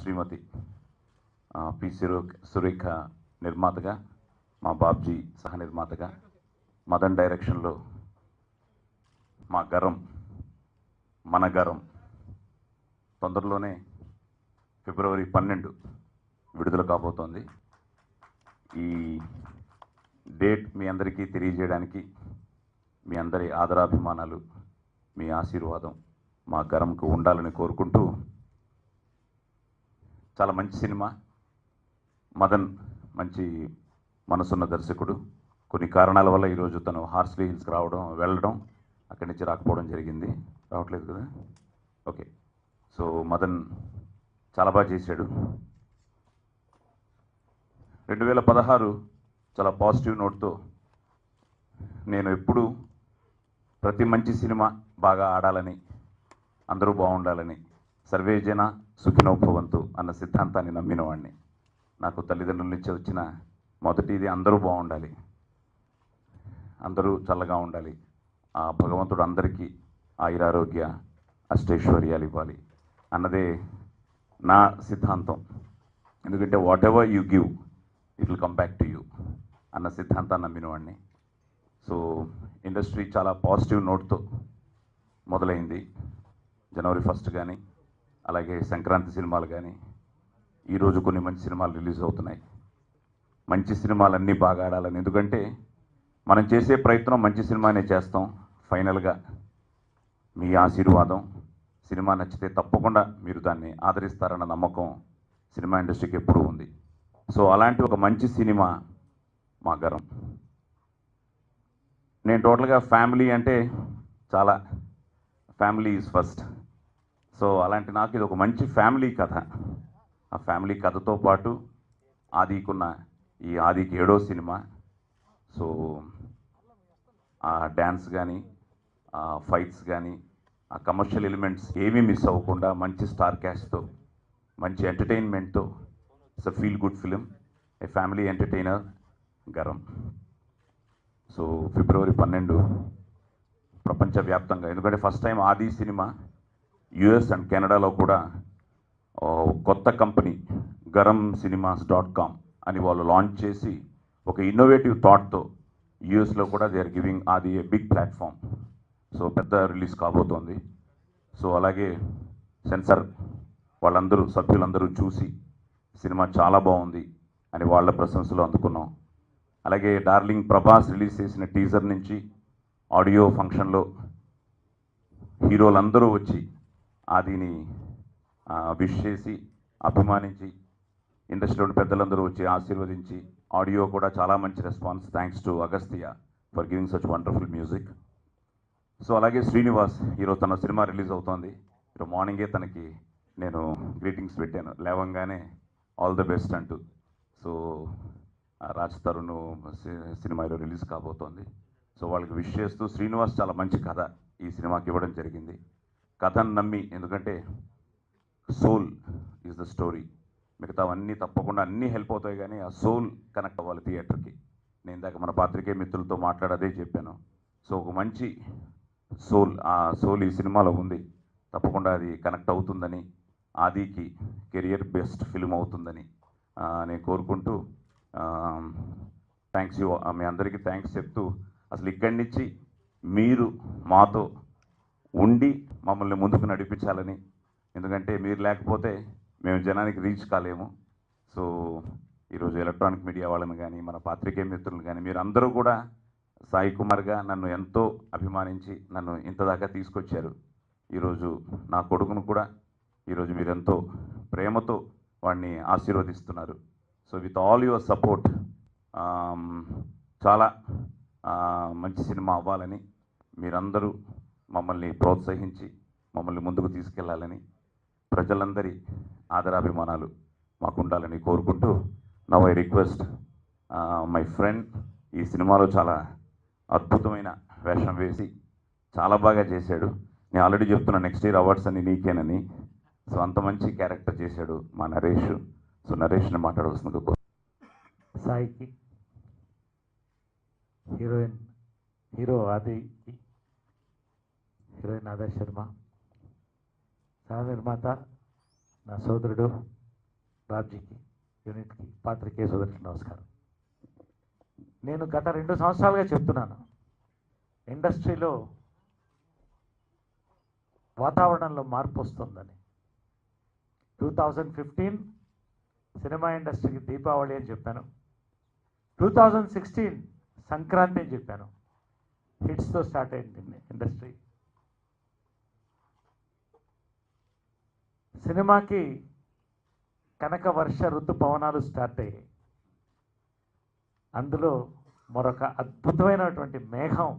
శ్రీమతి P Surekha నిర్మాతగా, మా బాబ్జీ సహ నిర్మాతగా, మదన్ డైరెక్షన్లో మా గరం మన గరం తొందరలోనే ఫిబ్రవరి 12 విడుదల కాబోతోంది. ఈ డేట్ మీ అందరికీ తెలియజేయడానికి మీ అందరి ఆదరాభిమానాలు, మీ ఆశీర్వాదం మా గరంకు ఉండాలని కోరుకుంటూ, చాలా మంచి సినిమా. మదన్ మంచి మనసున్న దర్శకుడు. కొన్ని కారణాల వల్ల ఈరోజు తను హార్స్లీ హిల్స్కి వెళ్ళడం అక్కడి నుంచి రాకపోవడం జరిగింది. రావట్లేదు కదా? ఓకే. సో మదన్ చాలా బాగా చేశాడు. 2016 చాలా పాజిటివ్ నోట్తో, నేను ఎప్పుడు ప్రతి మంచి సినిమా బాగా ఆడాలని, అందరూ బాగుండాలని, సర్వే జన సుఖినో భవంతు అన్న సిద్ధాంతాన్ని నమ్మినవాడిని. నాకు తల్లిదండ్రుల నుంచి వచ్చిన మొదటిది అందరూ బాగుండాలి, అందరూ చల్లగా ఉండాలి, ఆ భగవంతుడు అందరికీ ఆయురారోగ్య అష్టైశ్వర్యాలు ఇవ్వాలి అన్నదే నా సిద్ధాంతం. ఎందుకంటే what ever you give it will come back to you అన్న సిద్ధాంతాన్ని నమ్మినవాడిని. సో ఇండస్ట్రీ చాలా పాజిటివ్ నోట్తో మొదలైంది. జనవరి 1 కానీ, అలాగే సంక్రాంతి సినిమాలు కానీ, ఈరోజు కొన్ని మంచి సినిమాలు రిలీజ్ అవుతున్నాయి. మంచి సినిమాలన్నీ బాగా ఆడాలని, ఎందుకంటే మనం చేసే ప్రయత్నం మంచి సినిమానే చేస్తాం. ఫైనల్గా మీ ఆశీర్వాదం, సినిమా నచ్చితే తప్పకుండా మీరు దాన్ని ఆదరిస్తారన్న నమ్మకం సినిమా ఇండస్ట్రీకి ఎప్పుడూ ఉంది. సో అలాంటి ఒక మంచి సినిమా మా గరం. నేను టోటల్గా ఫ్యామిలీ అంటే చాలా, ఫ్యామిలీ ఈజ్ ఫస్ట్. సో అలాంటి నాకు ఇది ఒక మంచి ఫ్యామిలీ కథ. ఆ ఫ్యామిలీ కథతో పాటు ఆదికి 7వ సినిమా. సో ఆ డ్యాన్స్ కానీ, ఆ ఫైట్స్ కానీ, ఆ కమర్షియల్ ఎలిమెంట్స్ ఏమీ మిస్ అవ్వకుండా మంచి స్టార్ క్యాస్ట్తో, మంచి ఎంటర్టైన్మెంట్తో, it's a feel good film, a family entertainer Garam. So February 12 ప్రపంచవ్యాప్తంగా, ఎందుకంటే first time Aadi cinema US and కెనడాలో కూడా కొత్త కంపెనీ గరం cinemas.com అని వాళ్ళు లాంచ్ చేసి ఒక ఇన్నోవేటివ్ థాట్తో యుఎస్లో కూడా దే ఆర్ గివింగ్ ఆది ఏ బిగ్ ప్లాట్ఫామ్. సో పెద్ద రిలీజ్ కాబోతోంది. సో అలాగే సెన్సార్ వాళ్ళందరూ, సభ్యులందరూ చూసి సినిమా చాలా బాగుంది అని వాళ్ళ ప్రశంసలు అందుకున్నాం. అలాగే డార్లింగ్ ప్రభాస్ రిలీజ్ చేసిన టీజర్ నుంచి ఆడియో ఫంక్షన్లో హీరోలందరూ వచ్చి ఆదిని విష్ చేసి, అభిమానించి, ఇండస్ట్రీలోని పెద్దలందరూ వచ్చి ఆశీర్వదించి, ఆడియో కూడా చాలా మంచి response. Thanks to Agastya for giving such wonderful music. So అలాగే శ్రీనివాస్ ఈరోజు తన సినిమా రిలీజ్ అవుతోంది. ఈరోజు మార్నింగే తనకి నేను గ్రీటింగ్స్ పెట్టాను, లేవంగానే ఆల్ ద బెస్ట్ అంటూ. సో రాజ్ తరుణ్ సినిమాలో రిలీజ్ కాబోతోంది. సో వాళ్ళకి విష్ చేస్తూ, శ్రీనివాస్ చాలా మంచి కథ ఈ సినిమాకి ఇవ్వడం జరిగింది. కథను నమ్మి, ఎందుకంటే సోల్ ఈజ్ ద స్టోరీ, మిగతావన్నీ తప్పకుండా అన్నీ హెల్ప్ అవుతాయి, కానీ ఆ సోల్ కనెక్ట్ అవ్వాలి థియేటర్కి. నేను దాకా మన పాత్రికేయ మిత్రులతో మాట్లాడదే చెప్పాను. సో ఒక మంచి సోల్, ఆ సోల్ ఈ సినిమాలో ఉంది. తప్పకుండా అది కనెక్ట్ అవుతుందని, ఆదికి కెరియర్ బెస్ట్ ఫిల్మ్ అవుతుందని నేను కోరుకుంటూ, థ్యాంక్స్ యూ, మీ అందరికీ థ్యాంక్స్ చెప్తూ, అసలు ఇక్కడి నుంచి మీరు మాతో ఉండి మమ్మల్ని ముందుకు నడిపించాలని, ఎందుకంటే మీరు లేకపోతే మేము జనానికి రీచ్ కాలేము. సో ఈరోజు ఎలక్ట్రానిక్ మీడియా వాళ్ళని కానీ, మన పాత్రికేయ మిత్రులు కానీ, మీరందరూ కూడా సాయి కుమార్గా నన్ను ఎంతో అభిమానించి నన్ను ఇంతదాకా తీసుకొచ్చారు. ఈరోజు నా కొడుకును కూడా ఈరోజు మీరెంతో ప్రేమతో వాడిని ఆశీర్వదిస్తున్నారు. So with all your support చాలా మంచి సినిమా అవ్వాలని, మీరందరూ మమ్మల్ని ప్రోత్సహించి మమ్మల్ని ముందుకు తీసుకెళ్లాలని, ప్రజలందరి ఆదరాభిమానాలు మాకు ఉండాలని కోరుకుంటూ, now I request my friend, ఈ సినిమాలో చాలా అద్భుతమైన వేషం వేసి చాలా బాగా చేశాడు. నేను ఆల్రెడీ చెప్తున్నా నెక్స్ట్ ఇయర్ అవార్డ్స్ అన్ని నీకేనని. సో అంత మంచి క్యారెక్టర్ చేశాడు మా నరేష్. సో నరేష్ని మాట్లాడవలసిందిగా సాయికి, హీరో ఆదికి, హీరోయిన్ ఆదా శర్మ, సహ నిర్మాత నా సోదరుడు రాబ్జీకి, యూనిట్కి, పాత్రికేయ సోదరులకు నమస్కారం. నేను గత 2 సంవత్సరాలుగా చెప్తున్నాను, ఇండస్ట్రీలో వాతావరణంలో మార్పు వస్తుందని. 2015 సినిమా ఇండస్ట్రీకి దీపావళి అని చెప్పాను. 2016 సంక్రాంతి అని చెప్పాను. హిట్స్తో స్టార్ట్ అయింది ఇండస్ట్రీ. సినిమాకి కనక వర్ష ఋతుపవనాలు స్టార్ట్ అయ్యాయి. అందులో మరొక అద్భుతమైనటువంటి మేఘం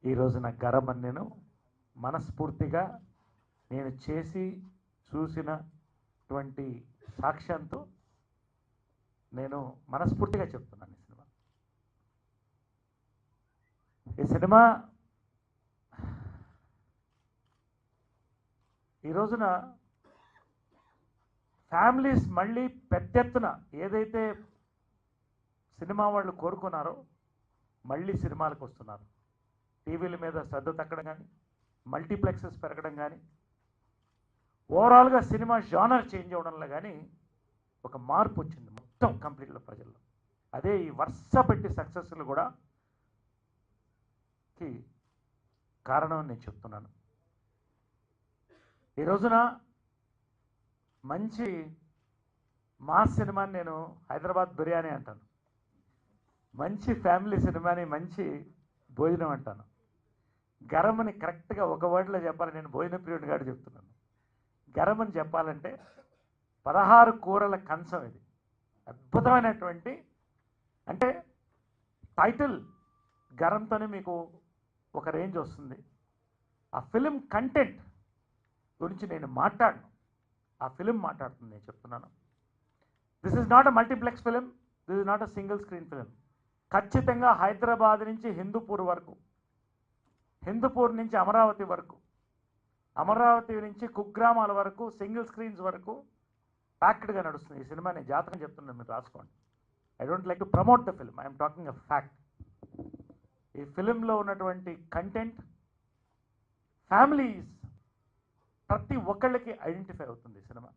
ఈ రోజున గరమని నేను మనస్ఫూర్తిగా నేను చేసి చూసినటువంటి సాక్ష్యంతో నేను మనస్ఫూర్తిగా చెప్తున్నాను. ఈ సినిమా ఈ రోజున ఫ్యామిలీస్ మళ్ళీ పెద్ద ఎత్తున ఏదైతే సినిమా వాళ్ళు కోరుకున్నారో మళ్ళీ సినిమాలకు వస్తున్నారు. టీవీల మీద శ్రద్ధ తగ్గడం కానీ, మల్టీప్లెక్సెస్ పెరగడం కానీ, ఓవరాల్గా సినిమా జానర్ చేంజ్ అవడంలో కానీ ఒక మార్పు వచ్చింది మొత్తం కంప్లీట్గా ప్రజల్లో. అదే ఈ వరుస పెట్టి సక్సెస్లు కూడా కారణం అని నేను చెప్తున్నాను. ఈ రోజున మంచి మాస్ సినిమాని నేను హైదరాబాద్ బిర్యానీ అంటాను, మంచి ఫ్యామిలీ సినిమాని మంచి భోజనం అంటాను. గరమని కరెక్ట్గా ఒక వర్డ్లో చెప్పాలి, నేను భోజన ప్రియుడి గారు చెప్తున్నాను. గరమని చెప్పాలంటే 16 కూరల కంచం. ఇది అద్భుతమైనటువంటి, అంటే టైటిల్ గరంతోనే మీకు ఒక రేంజ్ వస్తుంది. ఆ ఫిలిం కంటెంట్ గురించి నేను మాట్లాడను, ఆ ఫిలిం మాట్లాడుతుంది. నేను చెప్తున్నాను, this is not a multiplex film, this is not a single screen film. ఖచ్చితంగా హైదరాబాద్ నుంచి హిందూపూర్ వరకు, హిందూపూర్ నుంచి అమరావతి వరకు, అమరావతి నుంచి కుగ్రామాల వరకు, సింగిల్ స్క్రీన్స్ వరకు ప్యాక్డ్గా నడుస్తుంది ఈ సినిమా. నేను జాతకం చెప్తున్నాను, మీరు రాసుకోండి. I don't like to promote the film, I'm talking a fact. ఈ ఫిలింలో ఉన్నటువంటి కంటెంట్ ఫ్యామిలీస్ ప్రతి ఒక్కళ్ళకి ఐడెంటిఫై అవుతుంది ఈ సినిమా.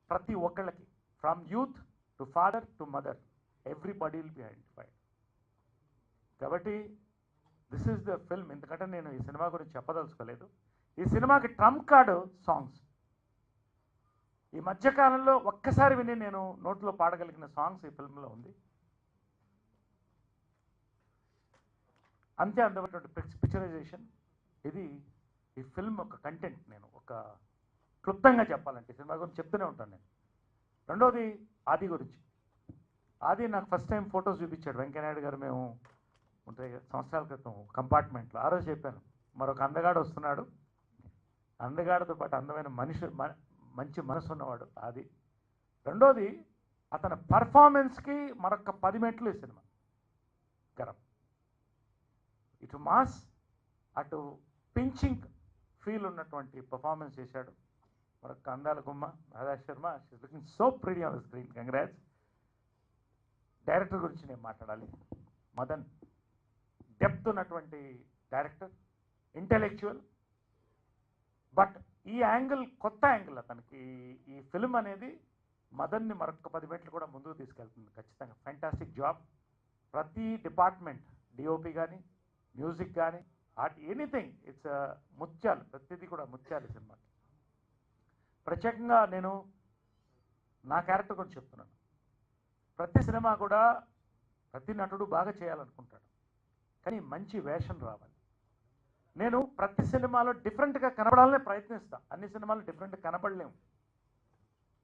ప్రతి ఒక్కళ్ళకి, from youth to father to mother, everybody will be identified. కాబట్టి దిస్ ఈజ్ ద ఫిల్మ్. ఎందుకంటే నేను ఈ సినిమా గురించి చెప్పదలుచుకోలేదు. ఈ సినిమాకి ట్రంప్ కార్డు సాంగ్స్. ఈ మధ్యకాలంలో ఒక్కసారి విని నేను నోట్లో పాడగలిగిన సాంగ్స్ ఈ ఫిల్మ్లో ఉంది. అంతే అందమైనటువంటి పిక్చరైజేషన్. ఇది ఈ ఫిల్మ్ ఒక కంటెంట్. నేను ఒక క్లుప్తంగా చెప్పాలంటే సినిమా గురించి చెప్తూనే ఉంటాను నేను. రెండోది ఆది గురించి. ఆది నాకు ఫస్ట్ టైం ఫొటోస్ చూపించాడు వెంకయ్యనాయుడు గారు. మేము ఉంటే సంవత్సరాల క్రితం కంపార్ట్మెంట్లో. ఆ రోజు చెప్పాను, మరొక అందగాడు వస్తున్నాడు, అందగాడితో పాటు అందమైన మనిషి, మంచి మనసు ఉన్నవాడు ఆది. రెండోది అతని పర్ఫార్మెన్స్కి మరొక 10 మెట్లు ఈ సినిమా. గరం ఇటు మాస్, అటు పించింగ్ ఫీల్ ఉన్నటువంటి పర్ఫార్మెన్స్ చేశాడు. మరొక అందాల గుమ్మ Radha Sharma, she's looking so pretty on the screen. Congrats. Director గురించి నేను మాట్లాడాలి. మదన్ డెప్త్ ఉన్నటువంటి డైరెక్టర్, ఇంటెలెక్చువల్. బట్ ఈ యాంగిల్ కొత్త యాంగిల్ అతనికి. ఈ ఫిల్మ్ అనేది మదన్ని మరొక 10 మెట్లు కూడా ముందుకు తీసుకెళ్తుంది ఖచ్చితంగా. Fantastic job. ప్రతి డిపార్ట్మెంట్, డిఓపి కానీ, మ్యూజిక్ కానీ, ఆర్ట్, ఎనీథింగ్, ఇట్స్ ముత్యాలు. ప్రతిదీ కూడా ముత్యాలు ఈ సినిమాకి. ప్రత్యేకంగా నేను నా క్యారెక్టర్ గురించి చెప్తున్నాను. ప్రతి సినిమా కూడా ప్రతి నటుడు బాగా చేయాలనుకుంటాడు, కానీ మంచి వేషం రావాలి. నేను ప్రతి సినిమాలో డిఫరెంట్గా కనబడాలనే ప్రయత్నిస్తాను. అన్ని సినిమాలు డిఫరెంట్గా కనబడలేము.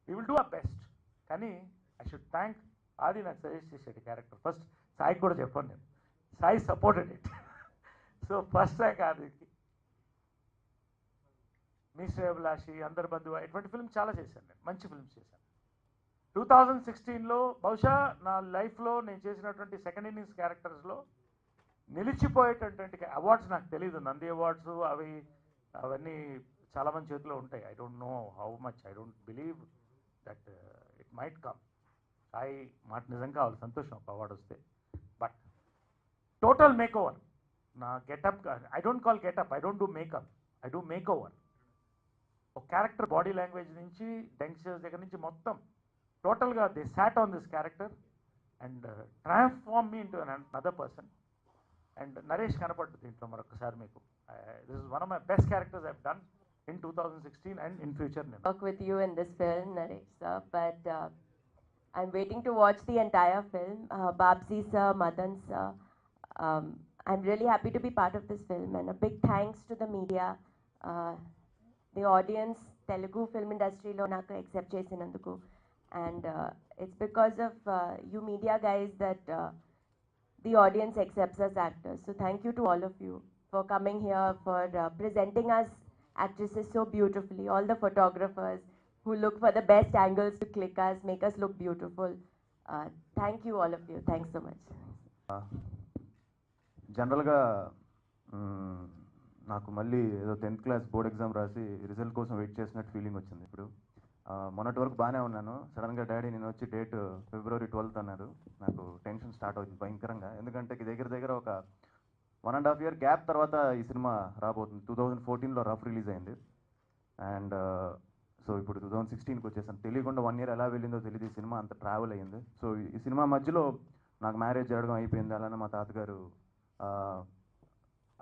We will do our best. కానీ ఐ షుడ్ థ్యాంక్ ఆది నాకు సజెస్ట్ చేసాడు క్యారెక్టర్. ఫస్ట్ సాయికి కూడా చెప్పాను నేను, Sai supported it. So first rank ఆదికి. మీ శ్రేయభిలాషి, అందరి బంధువు, ఇటువంటి ఫిల్మ్ చాలా చేశాను నేను, మంచి ఫిల్మ్స్ చేశాను. 2016లో బహుశా నా లైఫ్లో నేను చేసినటువంటి సెకండ్ ఇన్నింగ్స్ క్యారెక్టర్స్లో నిలిచిపోయేటటువంటి అవార్డ్స్ నాకు తెలియదు. నంది అవార్డ్స్ అవన్నీ చాలామంది చేతిలో ఉంటాయి. I don't know how much, I don't believe that it might come. Sai మాట నిజం కావాలి, సంతోషం ఒక అవార్డు వస్తే. But total makeover. నా getup, I don't call getup, I don't do makeup, I do makeover. ఒక క్యారెక్టర్ బాడీ లాంగ్వేజ్ నుంచి youngsters దగ్గర నుంచి మొత్తం టోటల్గా they sat on this character and transform me into another person. And Naresh కనపడ్డు దీంట్లో మరొకసారి మీకు. This is one of my best characters I've done in 2016 and in future. Work with you in this film, Naresh sir, but I'm waiting to watch the entire film. Babsi sir, Madan sir, I'm really happy to be part of this film, and a big thanks to the media, the audience, Telugu film industry lo naku accept chesinanduku, and it's because of you media guys that the audience accepts us actors. So thank you to all of you for coming here, for presenting us actresses so beautifully, all the photographers who look for the best angles to click us, make us look beautiful. Thank you all of you. Thanks so much. జనరల్గా నాకు మళ్ళీ ఏదో 10th class board exam రాసి result కోసం wait చేసినట్టు feeling వచ్చింది ఇప్పుడు. మొన్నటి వరకు బాగానే ఉన్నాను. సడన్గా డాడీ నేను వచ్చి డేట్ February 12th అన్నారు. నాకు టెన్షన్ స్టార్ట్ అవుతుంది భయంకరంగా. ఎందుకంటే దగ్గర దగ్గర ఒక 1.5 year గ్యాప్ తర్వాత ఈ సినిమా రాబోతుంది. 2014లో రఫ్ రిలీజ్ అయింది, అండ్ సో ఇప్పుడు 2016కి వచ్చేసాను. తెలియకుండా 1 year ఎలా వెళ్ళిందో తెలియదు. ఈ సినిమా అంత ట్రావెల్ అయ్యింది. సో ఈ సినిమా మధ్యలో నాకు మ్యారేజ్ జరగడం అయిపోయింది. అలానే మా తాతగారు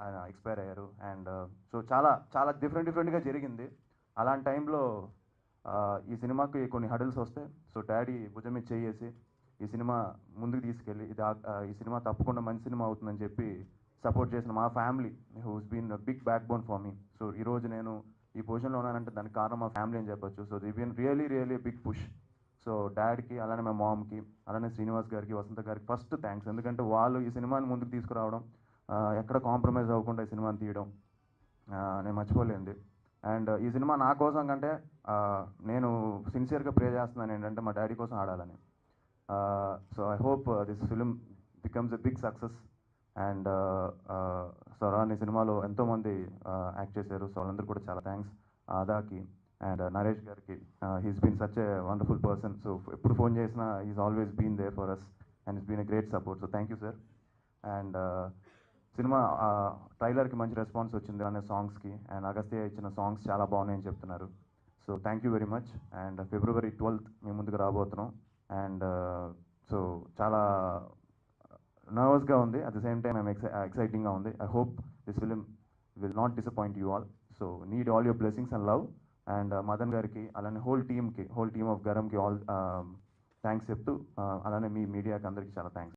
ఆయన ఎక్స్పైర్ అయ్యారు. అండ్ సో చాలా చాలా డిఫరెంట్గా జరిగింది. అలాంటి టైంలో ఈ సినిమాకి కొన్ని హడల్స్ వస్తాయి. సో డాడీ భుజం మీద చేసి ఈ సినిమా ముందుకు తీసుకెళ్ళి ఈ సినిమా తప్పకుండా మంచి సినిమా అవుతుందని చెప్పి సపోర్ట్ చేసిన మా family who's been big backbone for me. So ఈరోజు నేను ఈ పొజిషన్లో ఉన్నానంటే దానికి కారణం మా ఫ్యామిలీ అని చెప్పొచ్చు. So they've been really big push. So డాడీకి, అలానే మా మామ్కి, అలానే శ్రీనివాస్ గారికి, వసంత గారికి ఫస్ట్ థ్యాంక్స్. ఎందుకంటే వాళ్ళు ఈ సినిమాని ముందుకు తీసుకురావడం, ఎక్కడ కాంప్రమైజ్ అవ్వకుండా ఈ సినిమాని తీయడం నేను మర్చిపోలేంది. అండ్ ఈ సినిమా నా కోసం కంటే నేను సిన్సియర్గా ప్రే చేస్తున్నాను ఏంటంటే మా డాడీ కోసం ఆడాలని. So I hope this film becomes a big success. And so అలానే సినిమాలో ఎంతోమంది యాక్ట్ చేశారు. సో వాళ్ళందరూ కూడా చాలా థ్యాంక్స్. ఆదాకి అండ్ నరేష్ గారికి, he's been such a wonderful person. So ఎప్పుడు ఫోన్ చేసినా is always been there for us and it's been a great support. So thank you sir. And cinema ట్రైలర్కి మంచి రెస్పాన్స్ వచ్చింది అనే సాంగ్స్కి, అండ్ అగస్త్య ఇచ్చిన సాంగ్స్ చాలా బాగున్నాయని చెప్తున్నారు. So thank you very much. And February 12th మేము ముందుకు రాబోతున్నాం. అండ్ సో చాలా నర్వస్గా ఉంది, at the same time I'm ఎక్సైటింగ్గా ఉంది. I hope this film will not disappoint you all. So need all your blessings and love. And Madan గారికి, అలానే whole team of గరంకి ఆల్ థ్యాంక్స్ చెప్తూ, అలానే మీ మీడియాకి అందరికీ చాలా థ్యాంక్స్.